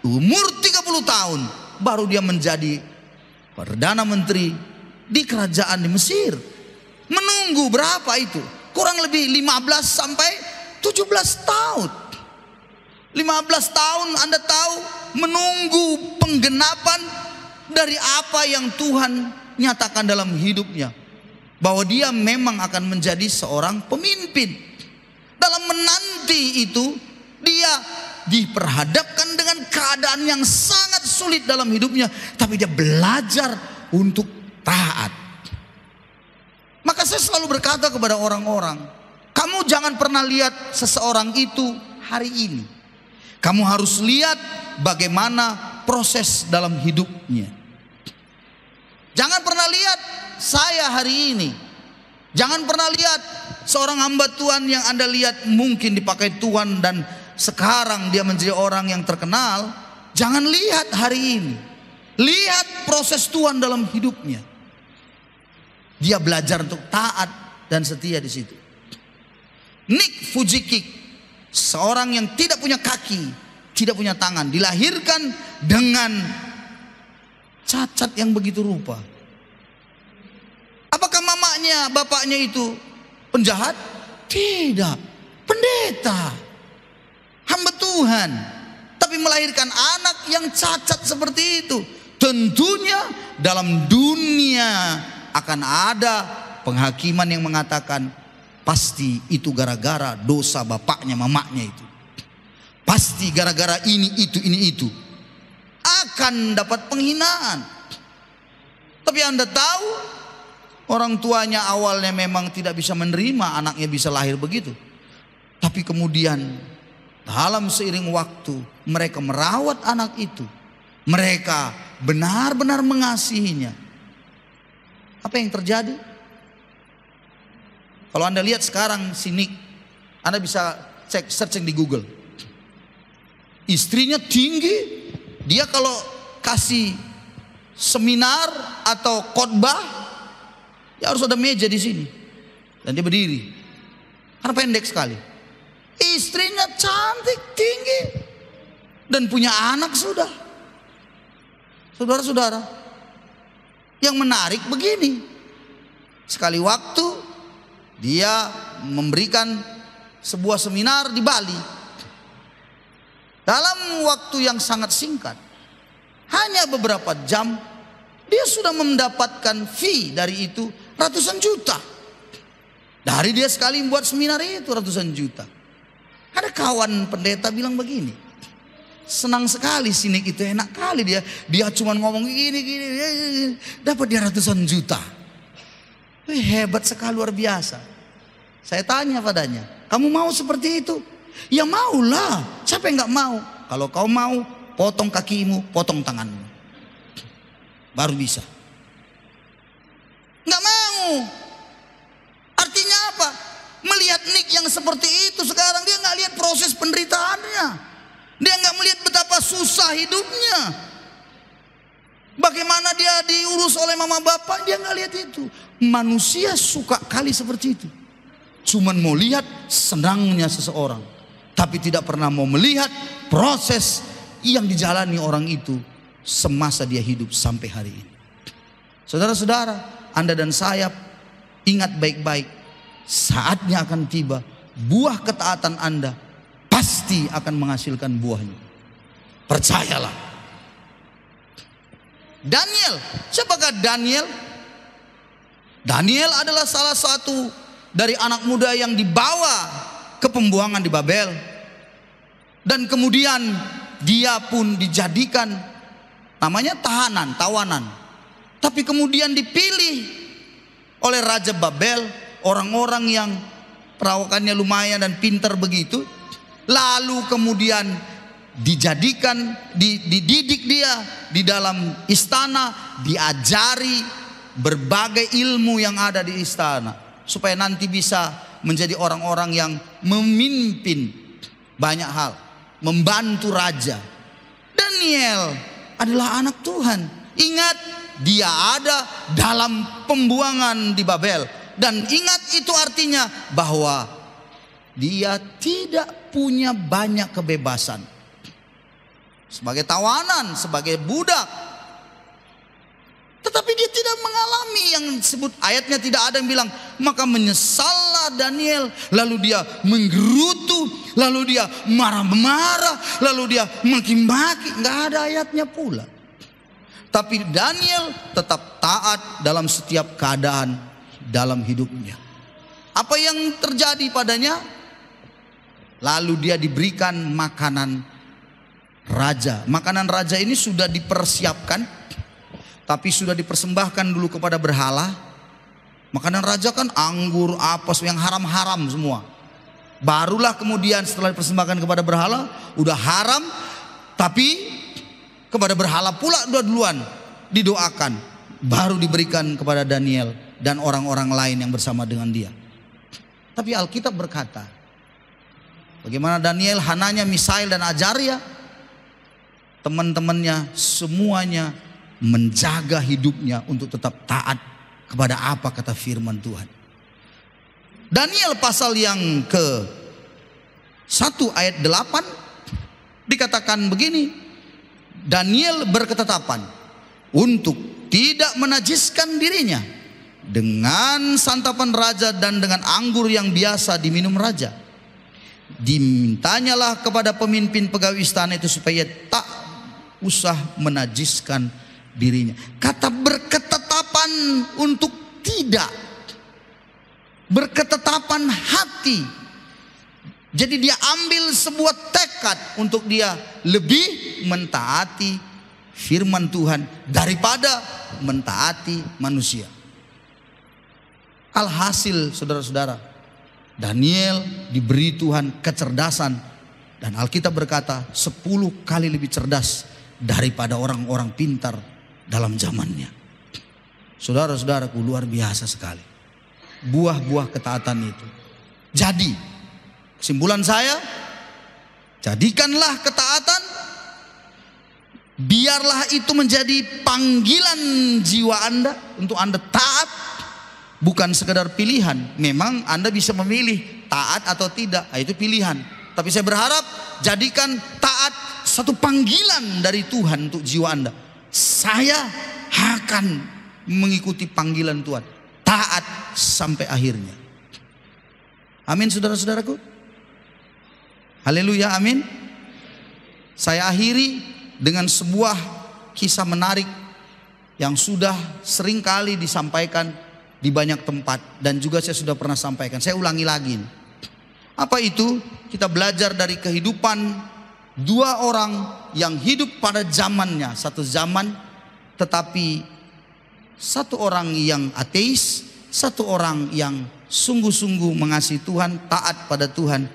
umur 30 tahun baru dia menjadi Perdana Menteri di kerajaan di Mesir. Menunggu berapa itu? Kurang lebih 15-17 tahun. 15 tahun Anda tahu, menunggu penggenapan dari apa yang Tuhan nyatakan dalam hidupnya, bahwa dia memang akan menjadi seorang pemimpin. Dalam menanti itu, dia diperhadapkan dengan keadaan yang sangat sulit dalam hidupnya, tapi dia belajar untuk taat. Maka saya selalu berkata kepada orang-orang, kamu jangan pernah lihat seseorang itu hari ini. Kamu harus lihat bagaimana proses dalam hidupnya. Jangan pernah lihat saya hari ini. Jangan pernah lihat seorang hamba Tuhan yang Anda lihat mungkin dipakai Tuhan dan sekarang dia menjadi orang yang terkenal. Jangan lihat hari ini. Lihat proses Tuhan dalam hidupnya. Dia belajar untuk taat dan setia di situ. Nick Fujikik, seorang yang tidak punya kaki, tidak punya tangan, dilahirkan dengan cacat yang begitu rupa. Apakah mamanya, bapaknya itu penjahat? Tidak, pendeta, hamba Tuhan, tapi melahirkan anak yang cacat seperti itu. Tentunya dalam dunia akan ada penghakiman yang mengatakan pasti itu gara-gara dosa bapaknya mamanya itu. Pasti gara-gara ini itu. Akan dapat penghinaan. Tapi Anda tahu, orang tuanya awalnya memang tidak bisa menerima anaknya bisa lahir begitu. Tapi kemudian dalam seiring waktu mereka merawat anak itu. Mereka benar-benar mengasihinya. Apa yang terjadi? Kalau Anda lihat sekarang sini, Anda bisa cek searching di Google. Istrinya tinggi. Dia kalau kasih seminar atau khotbah, ya harus ada meja di sini. Dan dia berdiri. Karena pendek sekali. Istrinya cantik, tinggi. Dan punya anak sudah. Saudara-saudara, yang menarik begini. Sekali waktu dia memberikan sebuah seminar di Bali. Dalam waktu yang sangat singkat, hanya beberapa jam, dia sudah mendapatkan fee dari itu ratusan juta. Dari dia sekali membuat seminar itu ratusan juta. Ada kawan pendeta bilang begini, senang sekali Sinik itu, enak kali dia cuma ngomong gini, dapat dia ratusan juta. Hebat sekali, luar biasa. Saya tanya padanya, kamu mau seperti itu? Ya maulah, siapa yang gak mau? Kalau kau mau, potong kakimu, potong tanganmu. baru bisa. Nggak mau. Artinya apa? Melihat Nick yang seperti itu sekarang, dia nggak lihat proses penderitaannya. Dia nggak melihat betapa susah hidupnya. Bagaimana dia diurus oleh mama bapak, dia nggak lihat itu. Manusia suka kali seperti itu. Cuman mau lihat senangnya seseorang, tapi tidak pernah mau melihat proses yang dijalani orang itu semasa dia hidup sampai hari ini. Saudara-saudara, Anda dan saya ingat baik-baik, saatnya akan tiba, buah ketaatan Anda pasti akan menghasilkan buahnya. Percayalah. Daniel, siapakah Daniel? Daniel adalah salah satu dari anak muda yang dibawa ke pembuangan di Babel. Dan kemudian dia pun dijadikan namanya tawanan. Tapi kemudian dipilih oleh Raja Babel, orang-orang yang perawakannya lumayan dan pintar begitu. Lalu kemudian dijadikan, dididik dia di dalam istana, diajari berbagai ilmu yang ada di istana, supaya nanti bisa menjadi orang-orang yang memimpin banyak hal, membantu raja. Daniel adalah anak Tuhan. Ingat, dia ada dalam pembuangan di Babel. Dan ingat, itu artinya bahwa dia tidak punya banyak kebebasan. Sebagai tawanan, sebagai budak. Tetapi dia tidak mengalami yang disebut, ayatnya tidak ada yang bilang, maka menyesallah Daniel, lalu dia menggerutu, lalu dia marah-marah, lalu dia maki-maki. Nggak ada ayatnya pula. Tapi Daniel tetap taat dalam setiap keadaan dalam hidupnya. Apa yang terjadi padanya? Lalu dia diberikan makanan raja. Makanan raja ini sudah dipersiapkan, tapi sudah dipersembahkan dulu kepada berhala. Makanan raja kan anggur, apa yang haram-haram semua. Barulah kemudian setelah dipersembahkan kepada berhala, udah haram, tapi kepada berhala pula duluan didoakan, baru diberikan kepada Daniel dan orang-orang lain yang bersama dengan dia. Tapi Alkitab berkata, bagaimana Daniel, Hananya, Misael dan Azaria, teman-temannya semuanya menjaga hidupnya untuk tetap taat kepada apa kata firman Tuhan. Daniel pasal yang ke 1 ayat 8 dikatakan begini, Daniel berketetapan untuk tidak menajiskan dirinya dengan santapan raja dan dengan anggur yang biasa diminum raja. Dimintanyalah kepada pemimpin pegawai istana itu supaya tak usah menajiskan dirinya. Kata berketetapan untuk tidak, berketetapan hati. Jadi dia ambil sebuah tekad untuk dia lebih mentaati firman Tuhan daripada mentaati manusia. Alhasil saudara-saudara, Daniel diberi Tuhan kecerdasan, dan Alkitab berkata 10 kali lebih cerdas daripada orang-orang pintar dalam zamannya. Saudara-saudaraku, luar biasa sekali buah-buah ketaatan itu. Jadi kesimpulan saya, jadikanlah ketaatan, biarlah itu menjadi panggilan jiwa Anda untuk Anda taat, bukan sekedar pilihan. Memang Anda bisa memilih taat atau tidak, itu pilihan. Tapi saya berharap jadikan taat satu panggilan dari Tuhan untuk jiwa Anda. Saya akan mengikuti panggilan Tuhan, taat sampai akhirnya. Amin, saudara-saudaraku. Haleluya, amin. Saya akhiri dengan sebuah kisah menarik yang sudah sering kali disampaikan di banyak tempat, dan juga saya sudah pernah sampaikan. Saya ulangi lagi. Apa itu? Kita belajar dari kehidupan dua orang yang hidup pada zamannya, satu zaman, tetapi satu orang yang ateis, satu orang yang sungguh-sungguh mengasihi Tuhan, taat pada Tuhan.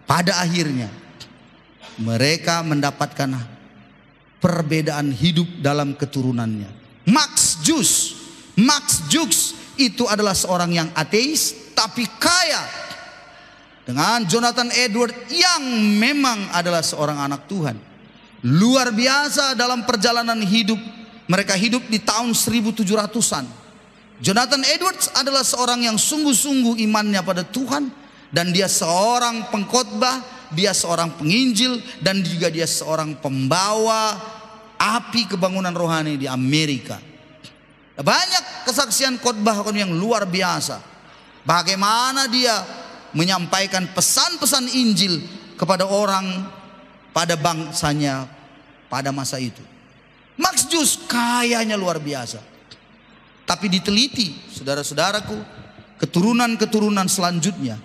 Pada akhirnya mereka mendapatkan perbedaan hidup dalam keturunannya. Max Jus. Max Jus itu adalah seorang yang ateis tapi kaya. Dengan Jonathan Edwards yang memang adalah seorang anak Tuhan. Luar biasa dalam perjalanan hidup. Mereka hidup di tahun 1700-an. Jonathan Edwards adalah seorang yang sungguh-sungguh imannya pada Tuhan. Dan dia seorang pengkhotbah, dia seorang penginjil, dan juga dia seorang pembawa api kebangunan rohani di Amerika. Banyak kesaksian khotbah yang luar biasa. Bagaimana dia menyampaikan pesan-pesan Injil kepada orang pada bangsanya pada masa itu. Max Jus kayanya luar biasa. Tapi diteliti, saudara-saudaraku, keturunan-keturunan selanjutnya,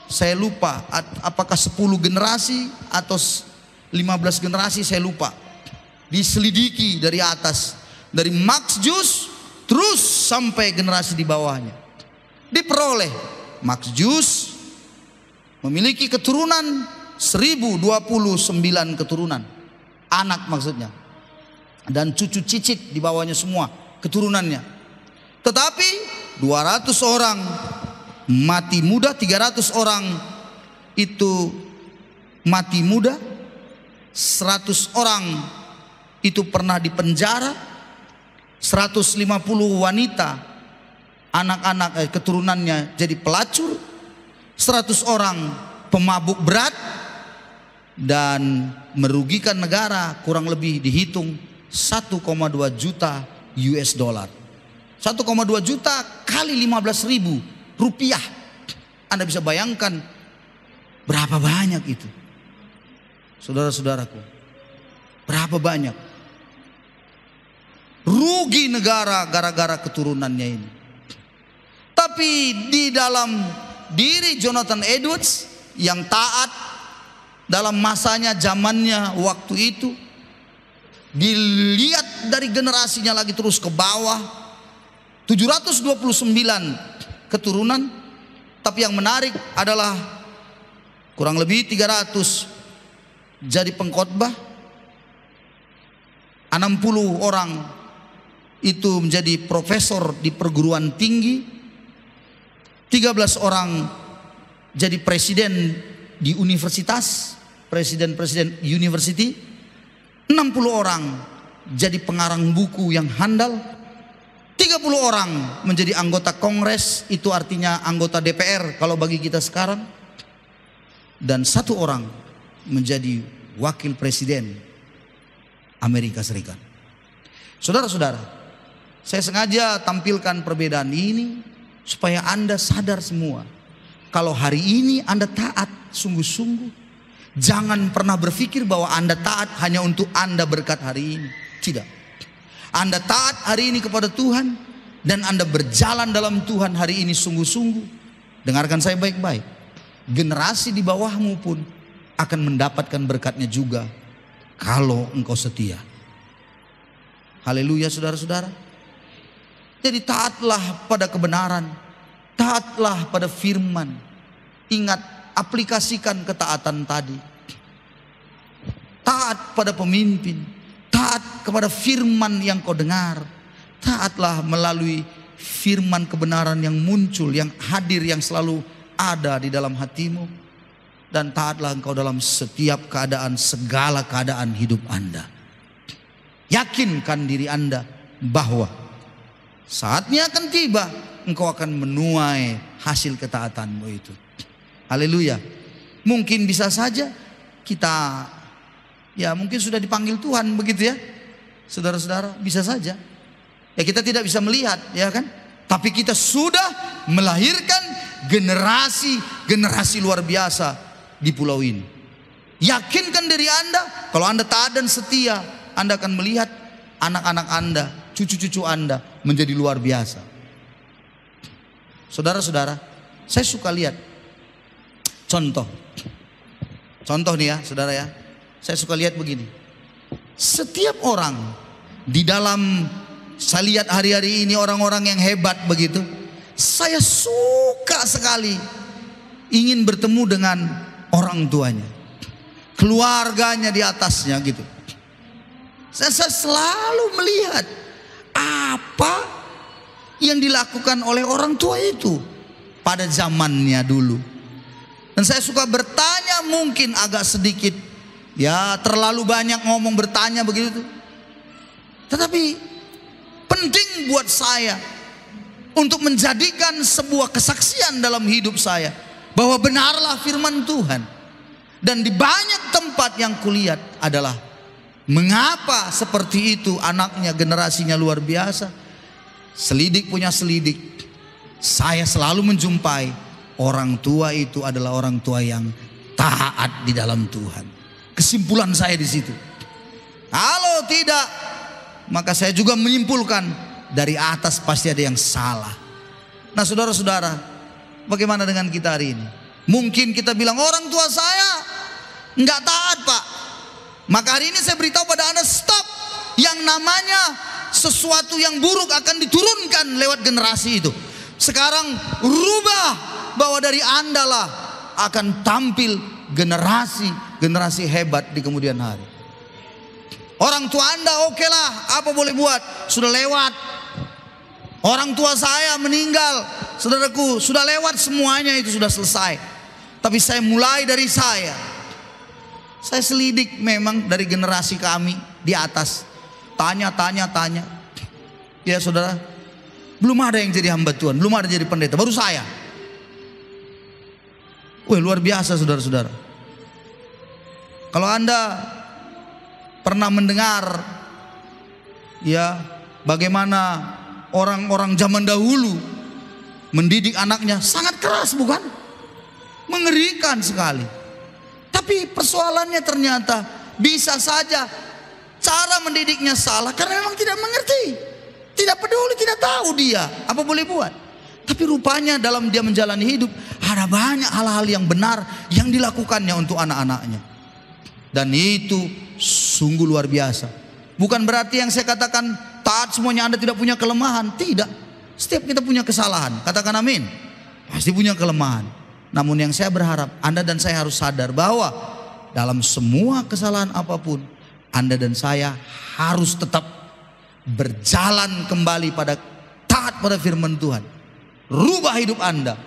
saya lupa apakah 10 generasi atau 15 generasi, saya lupa. Diselidiki dari atas, dari Max Jus terus sampai generasi di bawahnya. Diperoleh Max Jus memiliki keturunan 1029 keturunan. Anak maksudnya. Dan cucu cicit di bawahnya semua keturunannya. Tetapi 200 orang mati muda, 300 orang itu mati muda, 100 orang itu pernah dipenjara, 150 wanita anak-anak keturunannya jadi pelacur, 100 orang pemabuk berat, dan merugikan negara kurang lebih dihitung 1,2 juta US dollar. 1,2 juta kali 15.000 rupiah. Anda bisa bayangkan berapa banyak itu, saudara-saudaraku. Berapa banyak rugi negara gara-gara keturunannya ini. Tapi di dalam diri Jonathan Edwards yang taat dalam masanya, zamannya, waktu itu, dilihat dari generasinya lagi terus ke bawah, 729 keturunan. Tapi yang menarik adalah kurang lebih 300 jadi pengkhotbah, 60 orang itu menjadi profesor di perguruan tinggi, 13 orang jadi presiden di universitas, presiden university, 60 orang jadi pengarang buku yang handal, 30 orang menjadi anggota kongres, itu artinya anggota DPR kalau bagi kita sekarang, dan 1 orang menjadi wakil presiden Amerika Serikat. Saudara-saudara, saya sengaja tampilkan perbedaan ini supaya Anda sadar semua. Kalau hari ini Anda taat sungguh-sungguh, jangan pernah berpikir bahwa Anda taat hanya untuk Anda berkat hari ini. Tidak. Anda taat hari ini kepada Tuhan dan Anda berjalan dalam Tuhan hari ini sungguh-sungguh. Dengarkan saya baik-baik. Generasi di bawahmu pun akan mendapatkan berkatnya juga kalau engkau setia. Haleluya, saudara-saudara. Jadi taatlah pada kebenaran, taatlah pada firman. Ingat, aplikasikan ketaatan tadi. Taat pada pemimpin, taat kepada firman yang kau dengar. Taatlah melalui firman kebenaran yang muncul, yang hadir, yang selalu ada di dalam hatimu. Dan taatlah engkau dalam setiap keadaan, segala keadaan hidup Anda. Yakinkan diri Anda bahwa saatnya akan tiba, engkau akan menuai hasil ketaatanmu itu. Haleluya. Mungkin bisa saja kita, ya mungkin sudah dipanggil Tuhan begitu ya, saudara-saudara, bisa saja. Ya kita tidak bisa melihat, ya kan? Tapi kita sudah melahirkan generasi luar biasa di pulau ini. Yakinkan diri Anda, kalau Anda taat dan setia, Anda akan melihat anak-anak Anda, cucu-cucu Anda menjadi luar biasa. Saudara-saudara, saya suka lihat contoh nih ya, saudara ya. Saya suka lihat begini. Setiap orang di dalam, saya lihat hari-hari ini orang-orang yang hebat begitu, saya suka sekali ingin bertemu dengan orang tuanya, keluarganya di atasnya gitu. Saya selalu melihat apa yang dilakukan oleh orang tua itu pada zamannya dulu. Dan saya suka bertanya, mungkin agak sedikit ya terlalu banyak ngomong bertanya begitu. Tetapi penting buat saya untuk menjadikan sebuah kesaksian dalam hidup saya bahwa benarlah firman Tuhan. Dan di banyak tempat yang kulihat adalah mengapa seperti itu anaknya, generasinya luar biasa. Selidik punya selidik. Saya selalu menjumpai orang tua itu adalah orang tua yang taat di dalam Tuhan. Kesimpulan saya di situ. Kalau tidak, maka saya juga menyimpulkan dari atas pasti ada yang salah. Nah saudara-saudara, bagaimana dengan kita hari ini? Mungkin kita bilang orang tua saya nggak taat pak. Maka hari ini saya beritahu pada Anda, stop. Yang namanya sesuatu yang buruk akan diturunkan lewat generasi itu. Sekarang rubah, bahwa dari Anda lah akan tampil generasi hebat di kemudian hari. Orang tua Anda oke lah, apa boleh buat, sudah lewat. Orang tua saya meninggal, saudaraku, sudah lewat semuanya, itu sudah selesai. Tapi saya mulai dari saya selidik memang dari generasi kami di atas. Tanya. Ya saudara, belum ada yang jadi hamba Tuhan, belum ada jadi pendeta, baru saya. Wih, luar biasa saudara-saudara. Kalau Anda pernah mendengar ya bagaimana orang-orang zaman dahulu mendidik anaknya, sangat keras bukan? Mengerikan sekali. Tapi persoalannya ternyata bisa saja cara mendidiknya salah karena memang tidak mengerti, tidak peduli, tidak tahu dia apa boleh buat. Tapi rupanya dalam dia menjalani hidup ada banyak hal-hal yang benar yang dilakukannya untuk anak-anaknya. Dan itu sungguh luar biasa. Bukan berarti yang saya katakan taat semuanya Anda tidak punya kelemahan. Tidak. Setiap kita punya kesalahan. Katakan amin. Pasti punya kelemahan. Namun yang saya berharap Anda dan saya harus sadar bahwa dalam semua kesalahan apapun, Anda dan saya harus tetap berjalan kembali pada taat pada firman Tuhan. Rubah hidup Anda.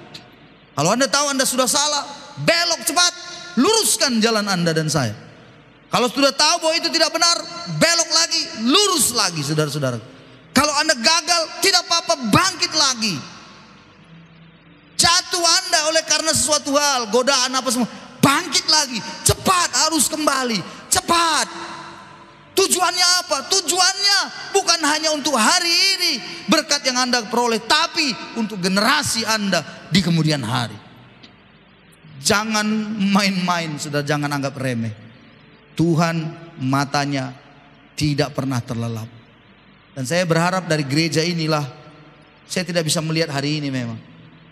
Kalau Anda tahu Anda sudah salah, belok cepat, luruskan jalan Anda dan saya. Kalau sudah tahu bahwa itu tidak benar, belok lagi, lurus lagi saudara-saudara. Kalau Anda gagal, tidak apa-apa, bangkit lagi. Jatuh Anda oleh karena sesuatu hal, godaan apa semua, bangkit lagi, cepat, harus kembali, cepat. Tujuannya apa? Tujuannya bukan hanya untuk hari ini berkat yang Anda peroleh, tapi untuk generasi Anda di kemudian hari. Jangan main-main, sudah jangan anggap remeh. Tuhan matanya tidak pernah terlelap. Dan saya berharap dari gereja inilah, saya tidak bisa melihat hari ini memang.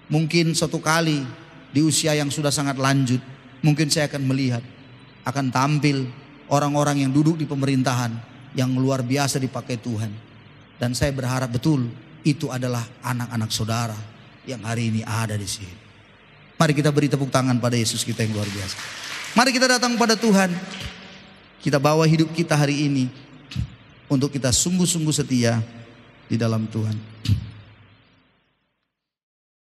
Mungkin suatu kali di usia yang sudah sangat lanjut, mungkin saya akan melihat, akan tampil orang-orang yang duduk di pemerintahan yang luar biasa dipakai Tuhan. Dan saya berharap betul itu adalah anak-anak saudara yang hari ini ada di sini. Mari kita beri tepuk tangan pada Yesus kita yang luar biasa. Mari kita datang pada Tuhan. Kita bawa hidup kita hari ini untuk kita sungguh-sungguh setia di dalam Tuhan.